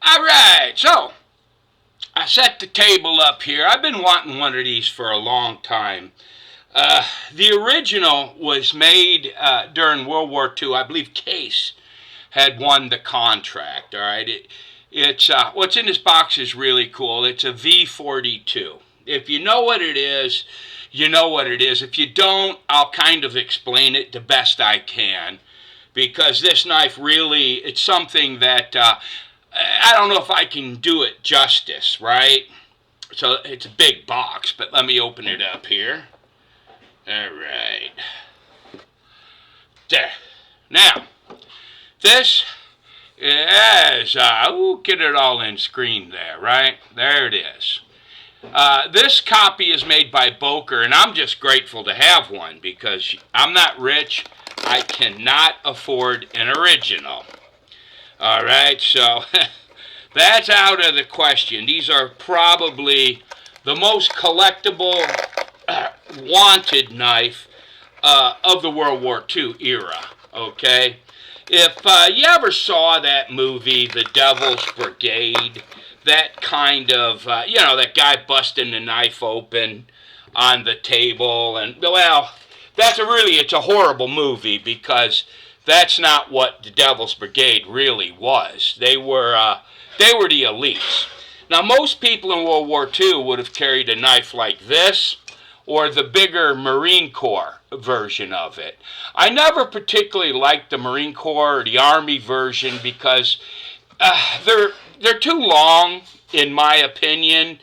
All right, so I set the table up here. I've been wanting one of these for a long time. The original was made during World War II. I believe Case had won the contract. All right, it's what's in this box is really cool. It's a V42. If you know what it is, you know what it is. If you don't, I'll kind of explain it the best I can, because this knife really, it's something that I don't know if I can do it justice, right? So it's a big box, but let me open it up here. All right. There. Now, this is, get it all in screen there, right? There it is. This copy is made by BOKER, and I'm just grateful to have one because I'm not rich. I cannot afford an original. All right, so that's out of the question. These are probably the most collectible, wanted knife of the World War II era, okay? If you ever saw that movie, The Devil's Brigade, that kind of, that guy busting the knife open on the table, and, well, it's a horrible movie because that's not what the Devil's Brigade really was. They were the elites. Now, most people in World War II would have carried a knife like this or the bigger Marine Corps version of it. I never particularly liked the Marine Corps or the Army version because they're too long, in my opinion,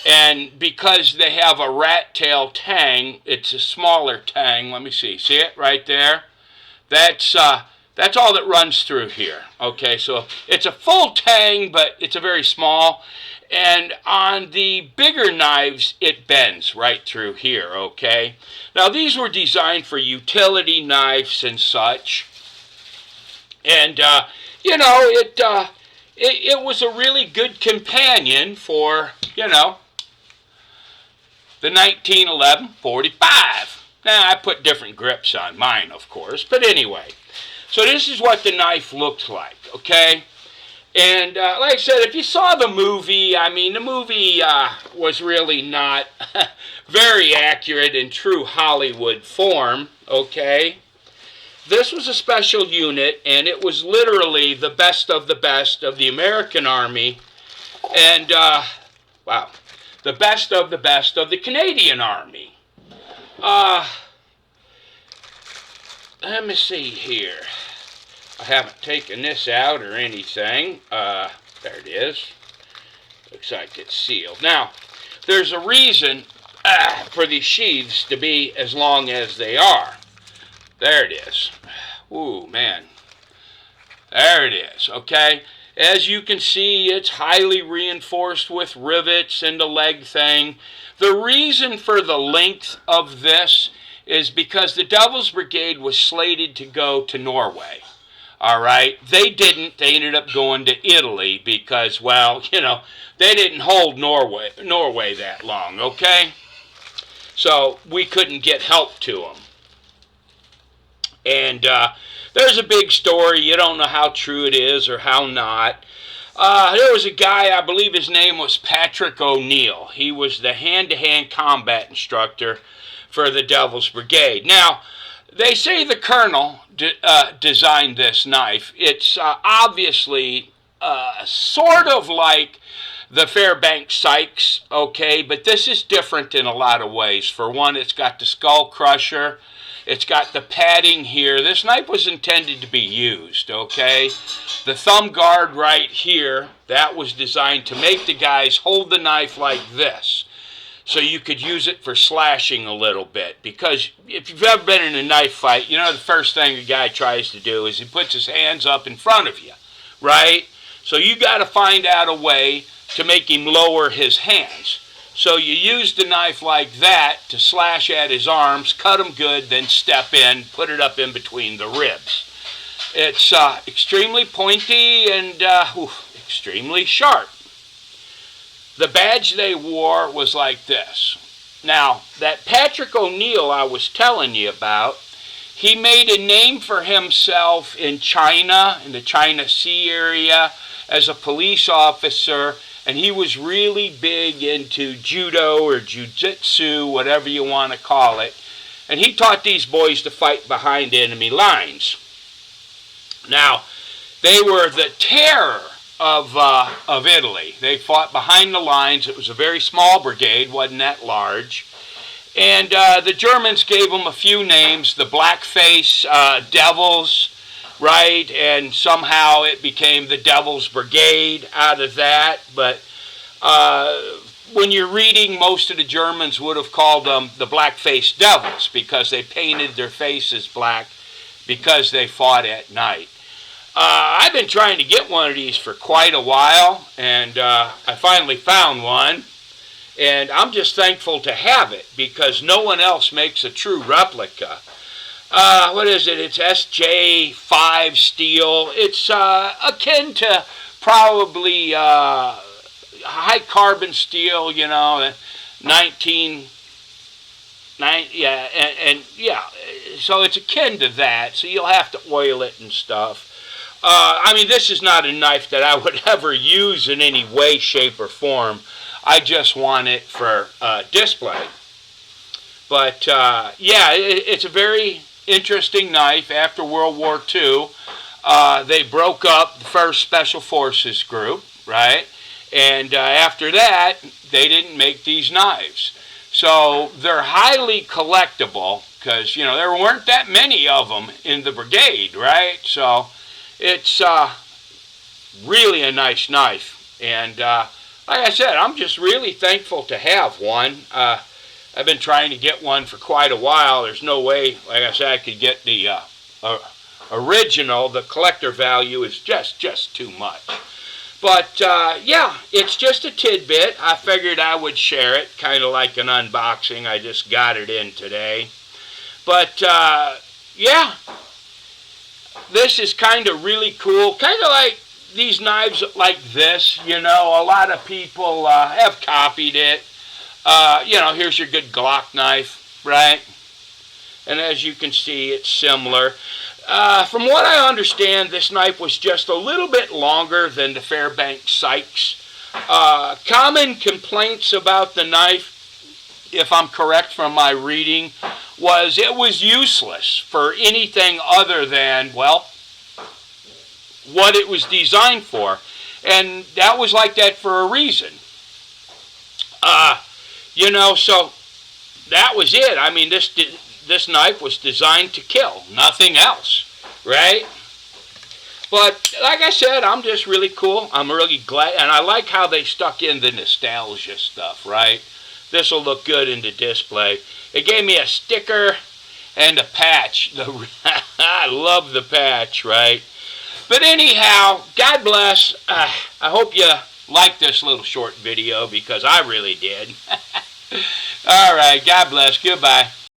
and because they have a rat tail tang, it's a smaller tang. Let me see it right there? That's all that runs through here. Okay, so it's a full tang, but it's a very small. And on the bigger knives, it bends right through here, okay? Now, these were designed for utility knives and such. And, it was a really good companion for, the 1911 45. Now, I put different grips on mine, of course, but anyway. So this is what the knife looked like, okay? And like I said, if you saw the movie, the movie was really not very accurate in true Hollywood form, okay? This was a special unit, and it was literally the best of the American Army, and, the best of the Canadian Army. Let me see here. I haven't taken this out or anything. There it is. Looks like it's sealed. Now, there's a reason for these sheaths to be as long as they are. There it is. Ooh, man. There it is, okay? As you can see, it's highly reinforced with rivets and the leg thing. The reason for the length of this is because the Devil's Brigade was slated to go to Norway. All right? They didn't. They ended up going to Italy because, well, they didn't hold Norway that long, okay? So we couldn't get help to them. And there's a big story. You don't know how true it is or how not. There was a guy, I believe his name was Patrick O'Neill. He was the hand-to-hand combat instructor for the Devil's Brigade. Now, they say the colonel designed this knife. It's obviously sort of like the Fairbanks Sykes, okay, but this is different in a lot of ways. For one, it's got the skull crusher. It's got the padding here. This knife was intended to be used, okay? The thumb guard right here, that was designed to make the guys hold the knife like this, so you could use it for slashing a little bit. Because if you've ever been in a knife fight, the first thing a guy tries to do is he puts his hands up in front of you, right? So you got to find out a way to make him lower his hands. So you use the knife like that to slash at his arms, cut them good, then step in, put it up in between the ribs. It's extremely pointy and extremely sharp. The badge they wore was like this. Now, that Patrick O'Neill I was telling you about, he made a name for himself in China, in the China Sea area, as a police officer, and he was really big into judo or jiu-jitsu, whatever you want to call it. And he taught these boys to fight behind enemy lines. Now, they were the terror of Italy. They fought behind the lines. It was a very small brigade, wasn't that large. And the Germans gave them a few names, the Blackface Devils, right? And somehow it became the Devil's Brigade out of that. But when you're reading, most of the Germans would have called them the Blackface Devils because they painted their faces black because they fought at night. I've been trying to get one of these for quite a while, and I finally found one. And I'm just thankful to have it because no one else makes a true replica. What is it? It's SJ5 steel. It's akin to probably high carbon steel, you know, 1990, yeah, and yeah, so it's akin to that. So you'll have to oil it and stuff. I mean, this is not a knife that I would ever use in any way, shape, or form. I just want it for display. But yeah, it's a very interesting knife. After World War II, they broke up the 1st Special Forces group, right? And after that, they didn't make these knives. So they're highly collectible because, you know, there weren't that many of them in the brigade, right? So it's really a nice knife. And like I said, I'm just really thankful to have one. I've been trying to get one for quite a while. There's no way, like I said, I could get the original. The collector value is just too much. But yeah, it's just a tidbit. I figured I would share it, kind of like an unboxing. I just got it in today. But yeah, this is kind of really cool. Kind of like these knives like this, you know. A lot of people have copied it. You know, here's your good Glock knife, right? And as you can see, it's similar. From what I understand, this knife was just a little bit longer than the Fairbanks Sykes. Common complaints about the knife, if I'm correct from my reading, was it was useless for anything other than, well, what it was designed for. And that was like that for a reason. You know, so that was it. I mean, this knife was designed to kill, nothing else, right? But like I said, I'm just really cool. I'm really glad, and I like how they stuck in the nostalgia stuff, right? This will look good in the display. It gave me a sticker and a patch. I love the patch, right? But anyhow, God bless. I hope you liked this little short video because I really did. All right, God bless. Goodbye.